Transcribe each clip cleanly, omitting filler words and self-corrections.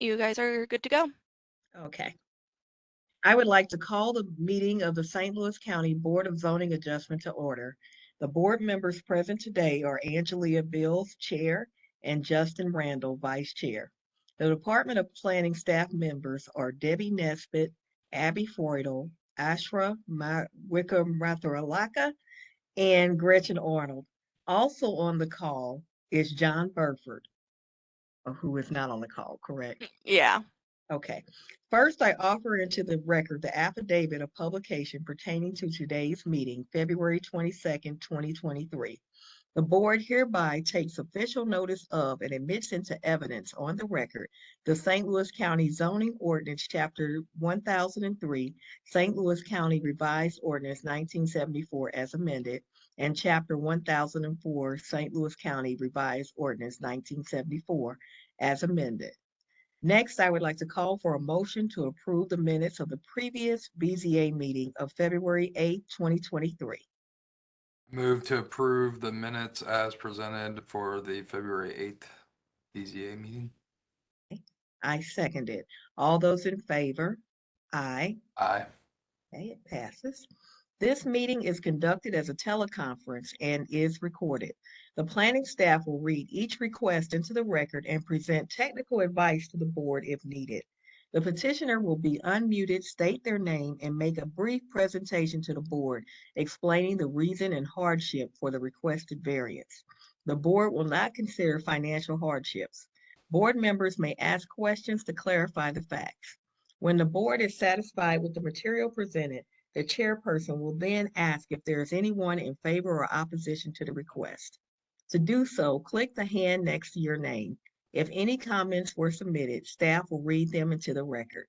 You guys are good to go. Okay. I would like to call the meeting of the St. Louis County Board of Zoning Adjustment to order. The board members present today are Angelia Bills, Chair, and Justin Randall, Vice Chair. The Department of Planning staff members are Debbie Nesbitt, Abby Freudel, Ashra Wickramatharalaka, and Gretchen Arnold. Also on the call is John Burford, who is not on the call, correct? Yeah. Okay. First, I offer into the record the affidavit of publication pertaining to today's meeting, February 22nd, 2023. The board hereby takes official notice of and admits into evidence on the record the St. Louis County Zoning Ordinance, Chapter 1003, St. Louis County Revised Ordinance 1974 as amended, and Chapter 1004, St. Louis County Revised Ordinance 1974 as amended. Next, I would like to call for a motion to approve the minutes of the previous BZA meeting of February 8th, 2023. Move to approve the minutes as presented for the February 8th BZA meeting. I second it. All those in favor? Aye. Aye. Okay, it passes. This meeting is conducted as a teleconference and is recorded. The planning staff will read each request into the record and present technical advice to the board if needed. The petitioner will be unmuted, state their name, and make a brief presentation to the board explaining the reason and hardship for the requested variance. The board will not consider financial hardships. Board members may ask questions to clarify the facts. When the board is satisfied with the material presented, the chairperson will then ask if there is anyone in favor or opposition to the request. To do so, click the hand next to your name. If any comments were submitted, staff will read them into the record.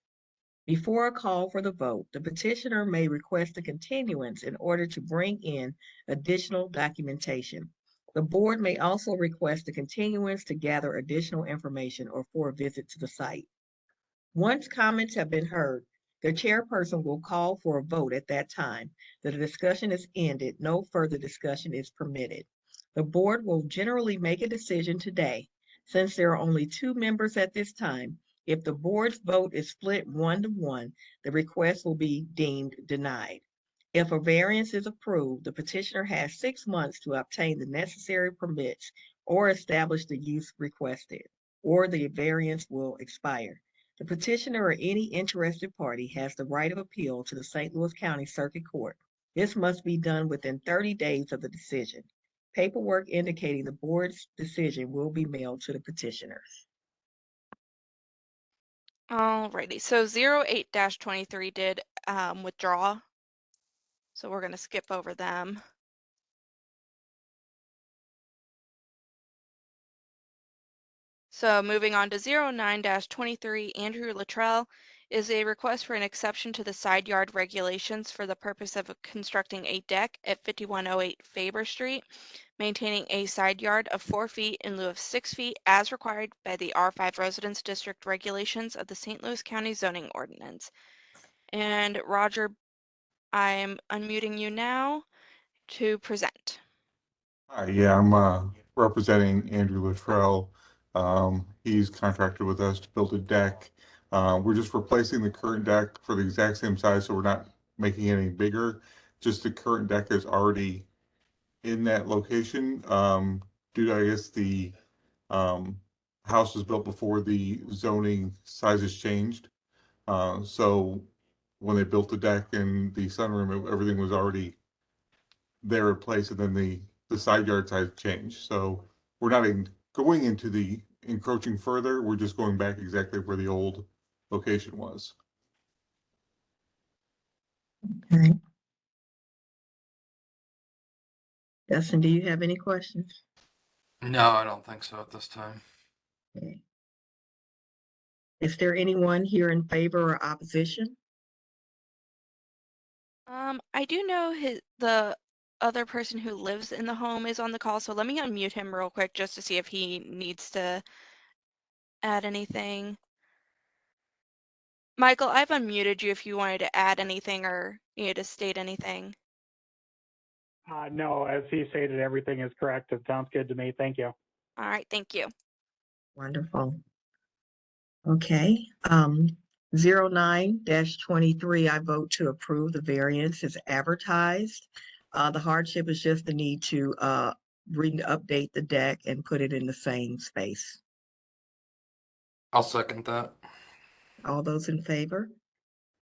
Before a call for the vote, the petitioner may request a continuance in order to bring in additional documentation. The board may also request a continuance to gather additional information or for a visit to the site. Once comments have been heard, the chairperson will call for a vote at that time. The discussion is ended. No further discussion is permitted. The board will generally make a decision today. Since there are only two members at this time, if the board's vote is split 1-1, the request will be deemed denied. If a variance is approved, the petitioner has 6 months to obtain the necessary permits or establish the use requested, or the variance will expire. The petitioner or any interested party has the right of appeal to the St. Louis County Circuit Court. This must be done within 30 days of the decision. Paperwork indicating the board's decision will be mailed to the petitioners. Alrighty. So 08-23 did withdraw. So we're going to skip over them. So moving on to 09-23, Andrew Luttrell is a request for an exception to the side yard regulations for the purpose of constructing a deck at 5108 Faber Street, maintaining a side yard of 4 feet in lieu of 6 feet as required by the R5 Residence District regulations of the St. Louis County zoning ordinance. And Roger, I'm unmuting you now to present. Hi, yeah, I'm representing Andrew Luttrell. He's contracted with us to build a deck. We're just replacing the current deck for the exact same size, so we're not making it any bigger. Just the current deck is already in that location. Due to, I guess, the house was built before the zoning sizes changed. So when they built the deck and the sunroom, everything was already there in place, and then the side yard size changed. So we're not going into the encroaching further. We're just going back exactly where the old location was. Okay. Justin, do you have any questions? No, I don't think so at this time. Okay. Is there anyone here in favor or opposition? I do know the other person who lives in the home is on the call, so let me unmute him real quick just to see if he needs to add anything. Michael, I've unmuted you if you wanted to add anything or needed to state anything. No, as he stated, everything is correct. It sounds good to me. Thank you. All right, thank you. Wonderful. Okay, 09-23, I vote to approve. The variance is advertised. The hardship is just the need to update the deck and put it in the same space. I'll second that. All those in favor?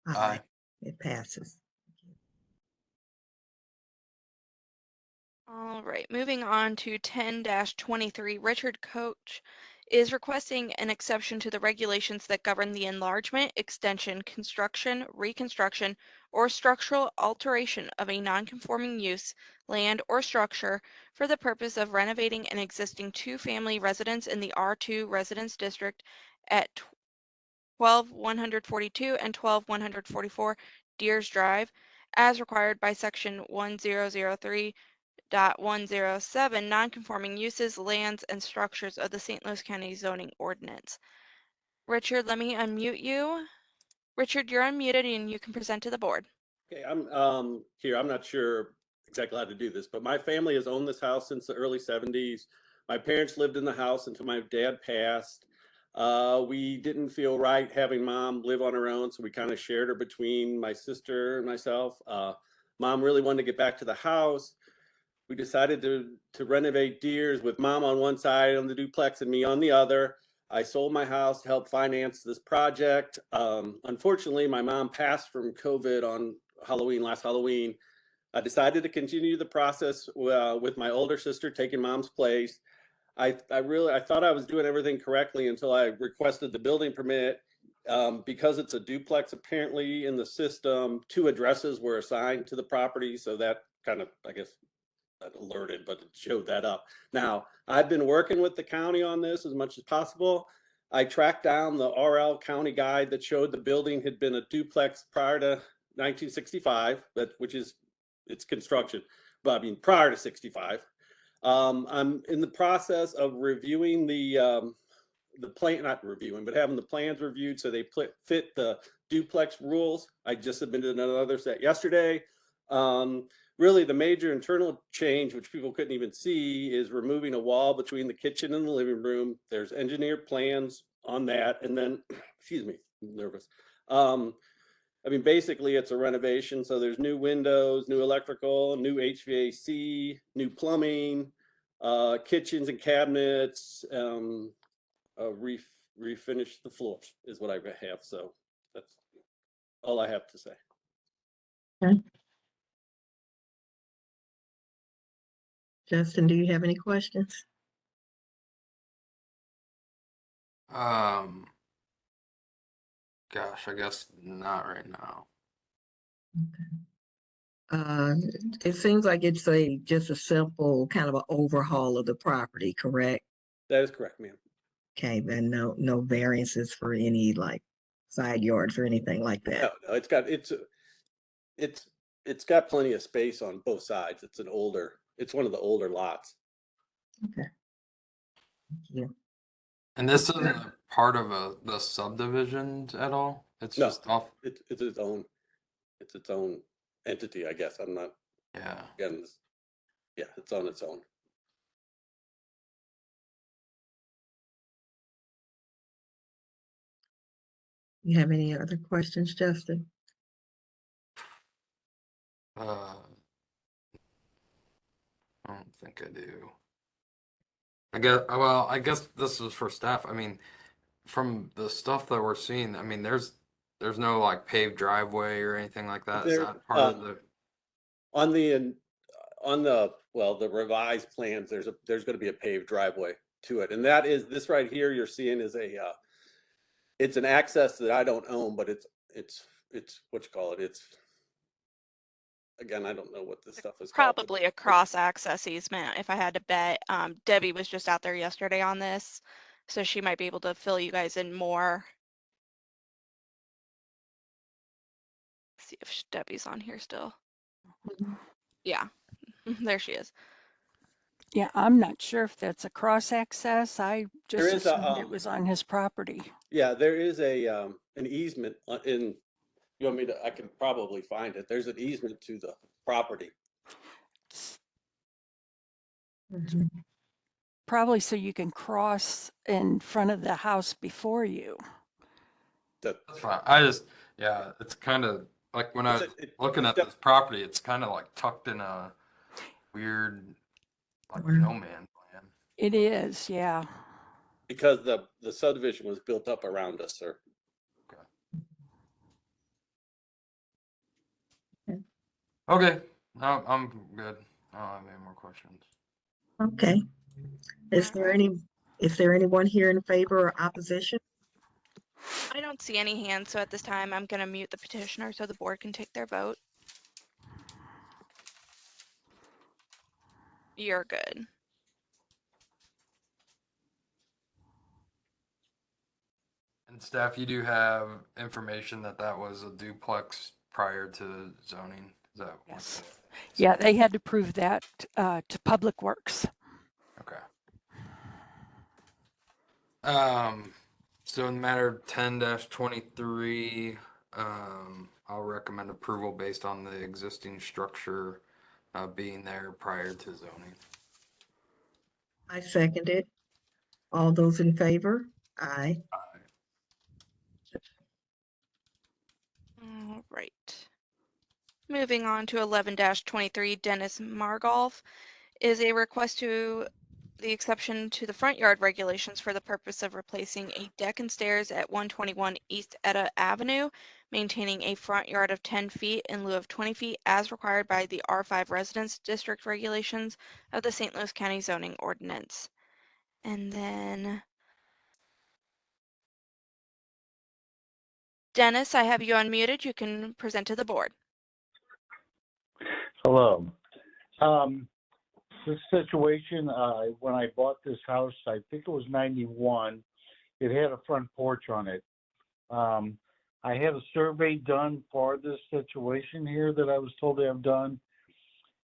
Aye. It passes. All right, moving on to 10-23, Richard Coach is requesting an exception to the regulations that govern the enlargement, extension, construction, reconstruction, or structural alteration of a nonconforming use, land, or structure for the purpose of renovating an existing two-family residence in the R2 Residence District at 12142 and 12144 Deers Drive, as required by Section 1003.107, nonconforming uses, lands, and structures of the St. Louis County zoning ordinance. Richard, let me unmute you. Richard, you're unmuted and you can present to the board. Okay, I'm here. I'm not sure exactly how to do this, but my family has owned this house since the early 70s. My parents lived in the house until my dad passed. We didn't feel right having mom live on her own, so we kind of shared her between my sister and myself. Mom really wanted to get back to the house. We decided to renovate Deers with mom on one side on the duplex and me on the other. I sold my house to help finance this project. Unfortunately, my mom passed from COVID on last Halloween. I decided to continue the process with my older sister taking mom's place. I thought I was doing everything correctly until I requested the building permit. Because it's a duplex, apparently in the system, 2 addresses were assigned to the property. So that kind of, I guess, not alerted, but it showed that up. Now, I've been working with the county on this as much as possible. I tracked down the RL County guide that showed the building had been a duplex prior to 1965, which is its construction, but I mean prior to 65. I'm in the process of reviewing the plan, not reviewing, but having the plans reviewed so they fit the duplex rules. I just submitted another set yesterday. Really, the major internal change, which people couldn't even see, is removing a wall between the kitchen and the living room. There's engineered plans on that. And then, excuse me, I'm nervous. I mean, basically, it's a renovation. So there's new windows, new electrical, new HVAC, new plumbing, kitchens and cabinets, refinish the floors is what I have. So that's all I have to say. Justin, do you have any questions? Gosh, I guess not right now. It seems like it's just a simple kind of an overhaul of the property, correct? That is correct, ma'am. Okay, then no variances for any like side yards or anything like that. No, it's got plenty of space on both sides. It's one of the older lots. Okay. Thank you. And this isn't a part of the subdivision at all? It's No. just off. It's its own entity, I guess. I'm not, Yeah. again, yeah, it's on its own. You have any other questions, Justin? I don't think I do. I guess this is for staff. I mean, from the stuff that we're seeing, I mean, there's no like paved driveway or anything like that. Is There, that part of the? on the revised plans, there's going to be a paved driveway to it, and that is this right here. You're seeing is it's an access that I don't own, but it's what you call it. It's, again, I don't know what this stuff is called. Probably a cross-access easement, if I had to bet. Debbie was just out there yesterday on this, so she might be able to fill you guys in more. See if Debbie's on here still. Yeah, there she is. Yeah, I'm not sure if that's a cross-access. I There just is a, assumed it was on his property. Yeah, there is an easement in. You want me to? I can probably find it. There's an easement to the property. Mhm. Probably so you can cross in front of the house before you. That, That's fine. Yeah, it's kind of like when I was looking at this property, it's kind of like tucked in a weird, like Corner. no man's land. It is, yeah. because the subdivision was built up around us, sir. Okay, no, I'm good. I don't have any more questions. Okay. Is there Alright. anyone here in favor or opposition? I don't see any hands, so at this time, I'm gonna mute the petitioner so the board can take their vote. You're good. And staff, you do have information that that was a duplex prior to zoning. Is that what Yes. the- Yeah, they had to prove that to Public Works. Okay. So in the matter of 10-23, I'll recommend approval based on the existing structure being there prior to zoning. I second it. All those in favor? Aye. All right. Moving on to 11-23, Dennis Margolf is a request to the exception to the front yard regulations for the purpose of replacing a deck and stairs at 121 East Etta Avenue, maintaining a front yard of 10 feet in lieu of 20 feet as required by the R5 Residence District regulations of the St. Louis County zoning ordinance. And then Dennis, I have you unmuted. You can present to the board. Hello. This situation, when I bought this house, I think it was 91, it had a front porch on it. I had a survey done for this situation here that I was told to have done.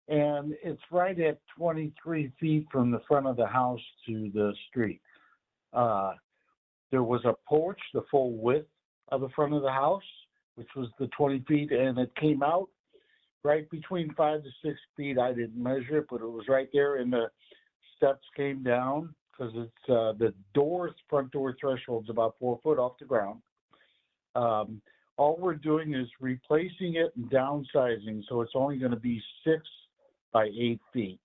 And it's right at 23 feet from the front of the house to the street. There was a porch, the full width of the front of the house, which was the 20 feet, and it came out right between 5 to 6 feet. I didn't measure it, but it was right there, and the steps came down because it's the front door threshold's about 4 foot off the ground. All we're doing is replacing it and downsizing, so it's only going to be 6 by 8 feet,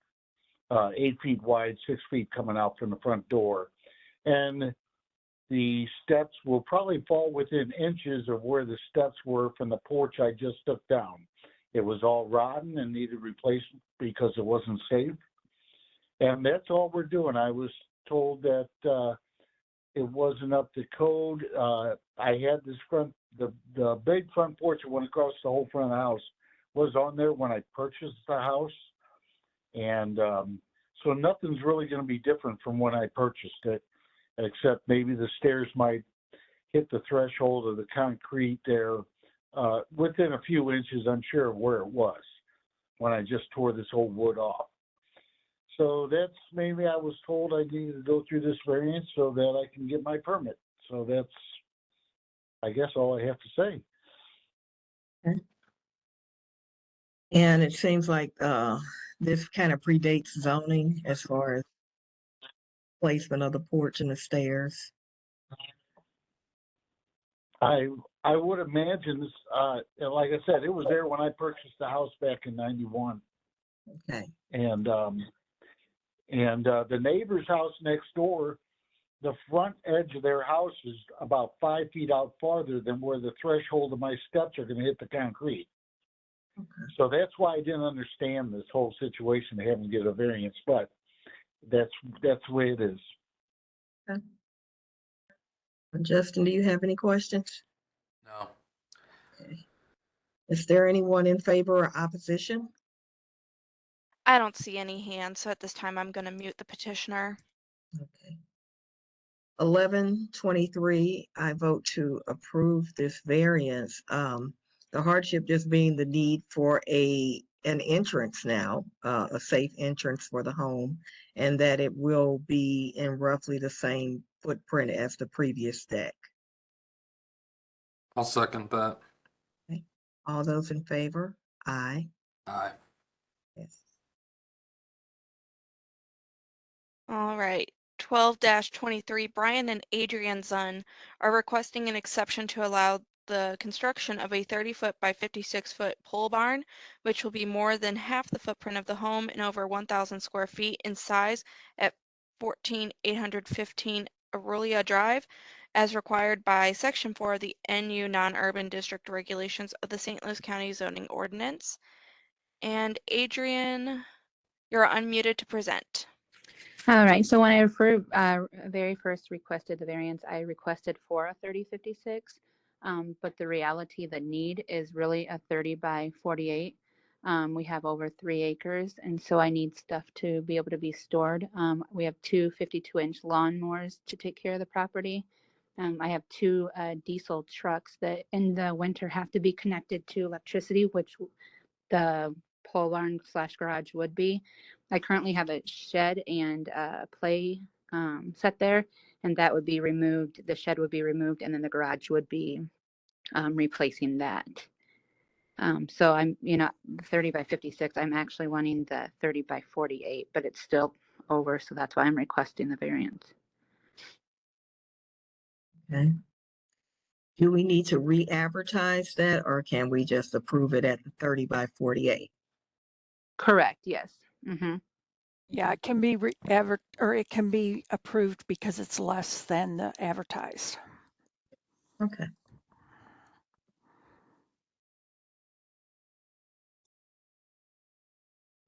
8 feet wide, 6 feet coming out from the front door, and the steps will probably fall within inches of where the steps were from the porch I just took down. It was all rotten and needed replacement because it wasn't safe. And that's all we're doing. I was told that it wasn't up to code. I had this the big front porch that went across the whole front of the house was on there when I purchased the house. And so nothing's really going to be different from when I purchased it, except maybe the stairs might hit the threshold of the concrete there within a few inches, I'm sure, of where it was when I just tore this whole wood off. So that's maybe I was told I needed to go through this variance so that I can get my permit. So that's, I guess, all I have to say. Okay. And it seems like this kind of predates zoning as far as placement of the porch and the stairs. I would imagine, like I said, it was there when I purchased the house back in '91. Okay. And the neighbor's house next door, the front edge of their house is about 5 feet out farther than where the threshold of my steps are going to hit the concrete. Okay. So that's why I didn't understand this whole situation, having to get a variance, but that's the way it is. Okay. Justin, do you have any questions? No. Okay. Is there anyone in favor or opposition? I don't see any hands, so at this time, I'm gonna mute the petitioner. Okay. 11-23, I vote to approve this variance. The hardship just being the need for an entrance now, a safe entrance for the home, and that it will be in roughly the same footprint as the previous deck. I'll second that. Okay. All those in favor? Aye. Aye. Yes. All right. 12-23, Brian and Adrian Zunn are requesting an exception to allow the construction of a 30-foot by 56-foot pole barn, which will be more than half the footprint of the home and over 1,000 square feet in size at 14815 Aurelia Drive, as required by Section 4 of the NU Non-Urban District Regulations of the St. Louis County Zoning Ordinance. And Adrian, you're unmuted to present. All right, so when I very first requested the variance, I requested for a 3056, but the reality, the need is really a 30 by 48. We have over 3 acres, and so I need stuff to be able to be stored. We have two 52-inch lawnmowers to take care of the property. I have two diesel trucks that in the winter have to be connected to electricity, which the pole barn / garage would be. I currently have a shed and a play set there, and that would be removed. The shed would be removed, and then the garage would be replacing that. So I'm, the 30 by 56, I'm actually wanting the 30 by 48, but it's still over, so that's why I'm requesting the variance. Okay. Do we need to re-advertise that, or can we just approve it at the 30 by 48? Correct, yes. Yeah, it can be it can be approved because it's less than the advertised. Okay.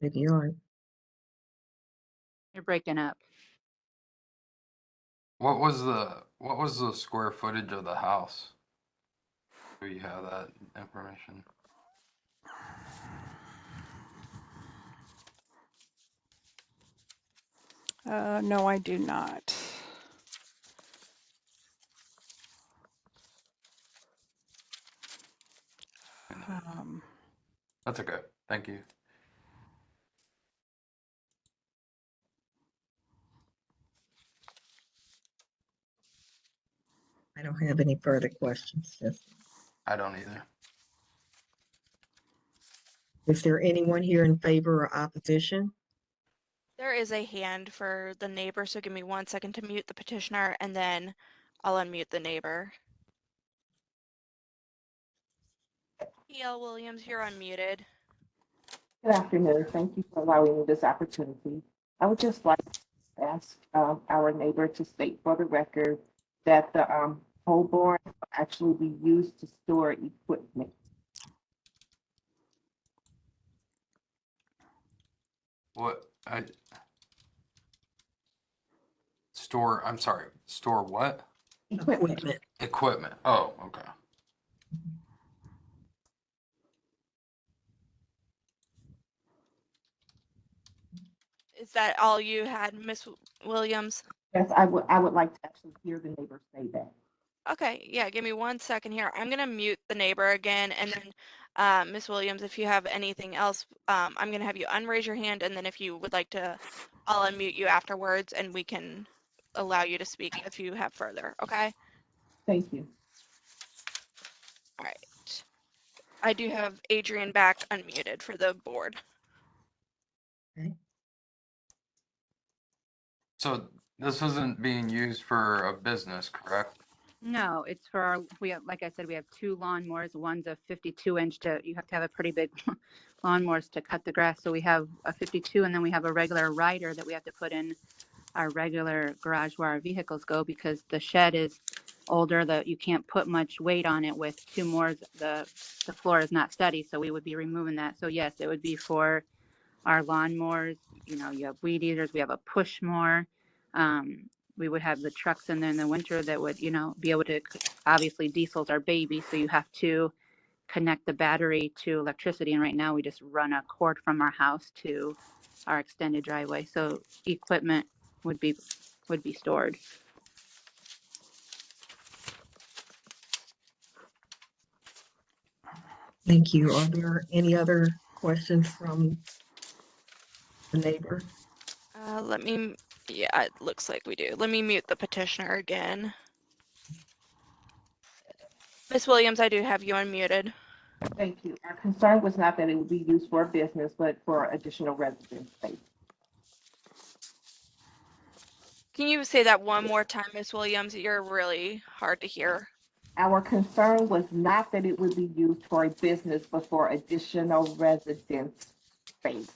Maybe you're right. You're breaking up. What was the square footage of the house? Do you have that information? No, I do not. That's okay. Thank you. I don't have any further questions. I don't either. Is there anyone here in favor or opposition? There is a hand for the neighbor, so give me 1 second to mute the petitioner, and then I'll unmute the neighbor. E.L. Williams, you're unmuted. Good afternoon. Thank you for allowing me this opportunity. I would just like to ask our neighbor to state for the record that the pole barn will actually be used to store equipment. I'm sorry, store what? Equipment. Equipment. Oh, okay. Is that all you had, Miss Williams? Yes, I would like to actually hear the neighbor say that. Okay, yeah, give me 1 second here. I'm gonna mute the neighbor again, and then Miss Williams, if you have anything else, I'm gonna have you unraise your hand, and then if you would like to, I'll unmute you afterwards, and we can allow you to speak if you have further, okay? Thank you. All right. I do have Adrian back unmuted for the board. Okay. So this isn't being used for a business, correct? No, it's for our, like I said, we have two lawnmowers. One's a 52-inch you have to have a pretty big lawnmowers to cut the grass. So we have a 52, and then we have a regular rider that we have to put in our regular garage where our vehicles go, because the shed is older, that you can't put much weight on it with two more. The floor is not steady, so we would be removing that. So yes, it would be for our lawnmowers. You have weed eaters, we have a push mower. We would have the trucks in there in the winter that would, be able to, obviously diesel's our baby, so you have to connect the battery to electricity. And right now we just run a cord from our house to our extended driveway. So equipment would be stored. Thank you. Are there any other questions from the neighbor? Yeah, it looks like we do. Let me mute the petitioner again. Miss Williams, I do have you unmuted. Thank you. Our concern was not that it would be used for business, but for additional residence space. Can you say that one more time, Ms. Williams? You're really hard to hear. Our concern was not that it would be used for a business, but for additional residence space.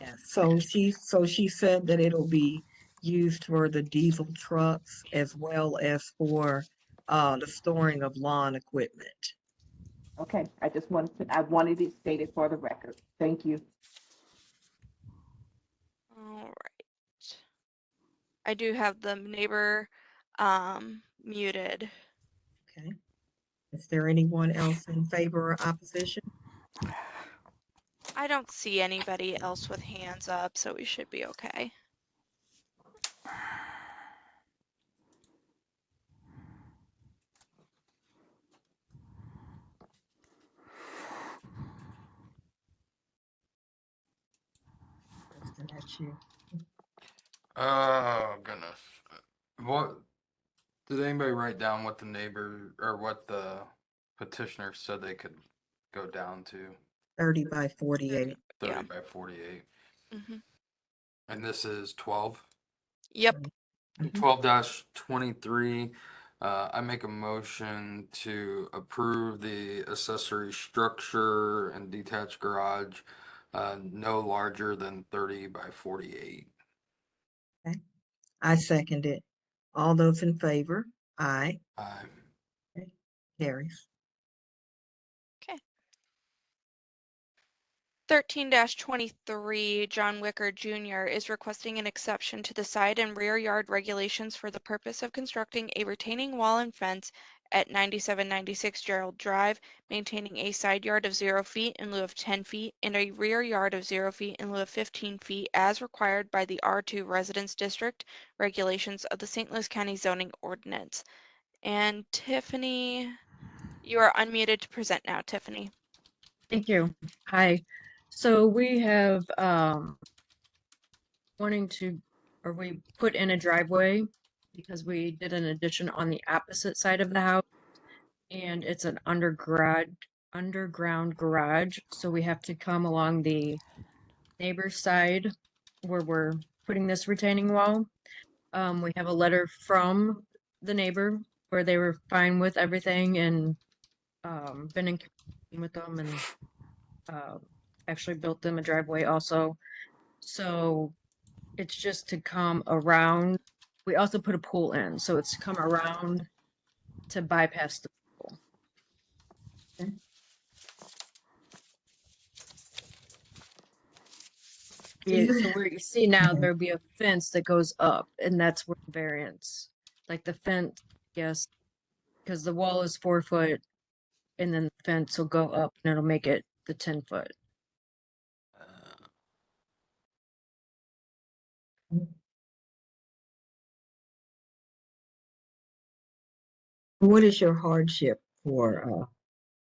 Yeah, so she said that it'll be used for the diesel trucks as well as for the storing of lawn equipment. Okay, I wanted it stated for the record. Thank you. All right. I do have the neighbor muted. Okay. Is there anyone else in favor or opposition? I don't see anybody else with hands up, so we should be okay. Kristen, that's you. Oh, goodness. What, did anybody write down what the neighbor or what the petitioner said they could go down to? 30 by 48. 30 Yeah. by 48. Mm-hmm. And this is 12? Yep. Mhm. 12-23, I make a motion to approve the accessory structure and detached garage, no larger than 30 by 48. I second it. All those in favor? Aye. Aye. Carries. 13-23, John Wicker Jr. is requesting an exception to the side and rear yard regulations for the purpose of constructing a retaining wall and fence at 9796 Gerald Drive, maintaining a side yard of 0 feet in lieu of 10 feet and a rear yard of 0 feet in lieu of 15 feet as required by the R2 Residence District regulations of the St. Louis County Zoning Ordinance. And Tiffany, you are unmuted to present now, Tiffany. Thank you. Hi. So we have we put in a driveway because we did an addition on the opposite side of the house, and it's an underground garage. So we have to come along the neighbor's side where we're putting this retaining wall. We have a letter from the neighbor where they were fine with everything and been in communication with them and actually built them a driveway also. So it's just to come around. We also put a pool in, so it's to come around to bypass the pool. Okay. Yeah, so where you see now, Mhm. there'll be a fence that goes up, and that's where the variance, like the fence, yes, because the wall is 4 foot, and then the fence will go up, and it'll make it the 10 foot. What is your hardship for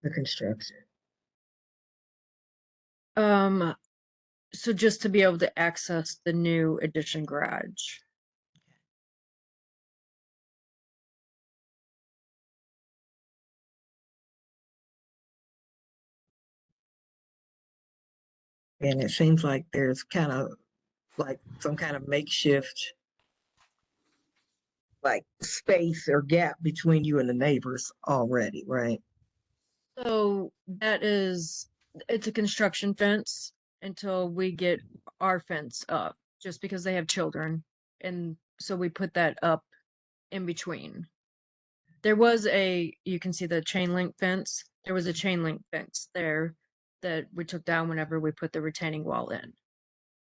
the construction? So just to be able to access the new addition garage. And it seems like there's kind of like some kind of makeshift like space or gap between you and the neighbors already, right? So it's a construction fence until we get our fence up, just because they have children. And so we put that up in between. You can see the chain link fence. There was a chain link fence there that we took down whenever we put the retaining wall in.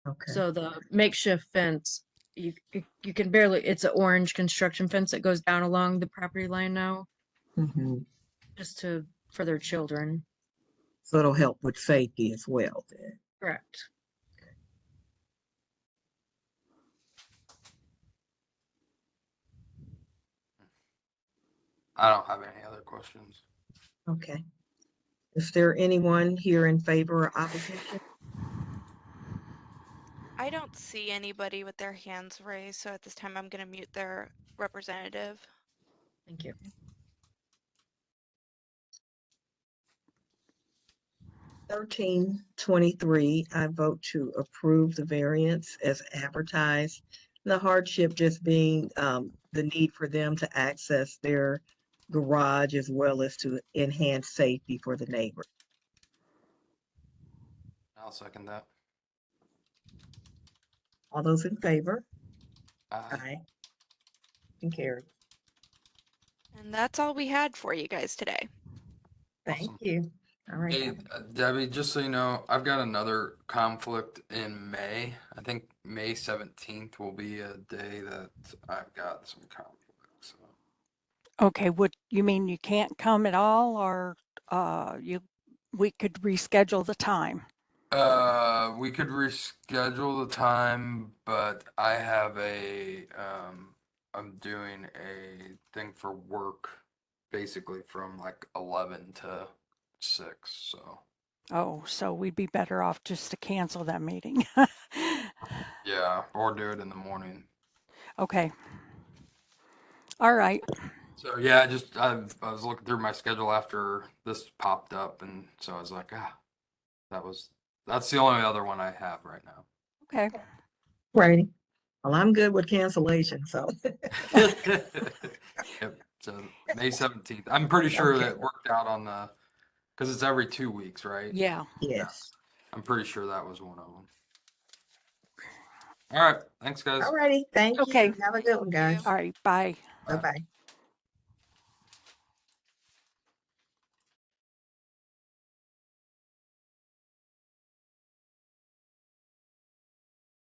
Okay. So the makeshift fence, you can barely, it's an orange construction fence that goes down along the property line now, Mhm. just for their children. So it'll help with safety as well then. Correct. I don't have any other questions. Okay. Is there anyone here in favor or opposition? I don't see anybody with their hands raised, so at this time I'm going to mute their representative. Thank you. 13-23, I vote to approve the variance as advertised The hardship just being the need for them to access their garage as well as to enhance safety for the neighbor. I'll second that. All those in favor? Aye. Aye. And carry. And that's all we had for you guys today. Thank Awesome. you. All right. Hey, Debbie, just so you know, I've got another conflict in May. I think May 17th will be a day that I've got some conflict. So. Okay, would you mean you can't come at all, or we could reschedule the time? We could reschedule the time, but I have I'm doing a thing for work basically from like 11 to 6, so. Oh, so we'd be better off just to cancel that meeting. Yeah, or do it in the morning. Okay. All right. So yeah, I was looking through my schedule after this popped up, and so I was like, that's the only other one I have right now. Okay. Righty. Well, I'm good with cancellation, so. Yep. So May 17th. I'm pretty sure Okay. that worked out on because it's every 2 weeks, right? Yeah. Yes. I'm pretty sure that was one of them. All right. Thanks, guys. All righty. Thank Okay. you. Have a good one, guys. All right. Bye. Bye-bye.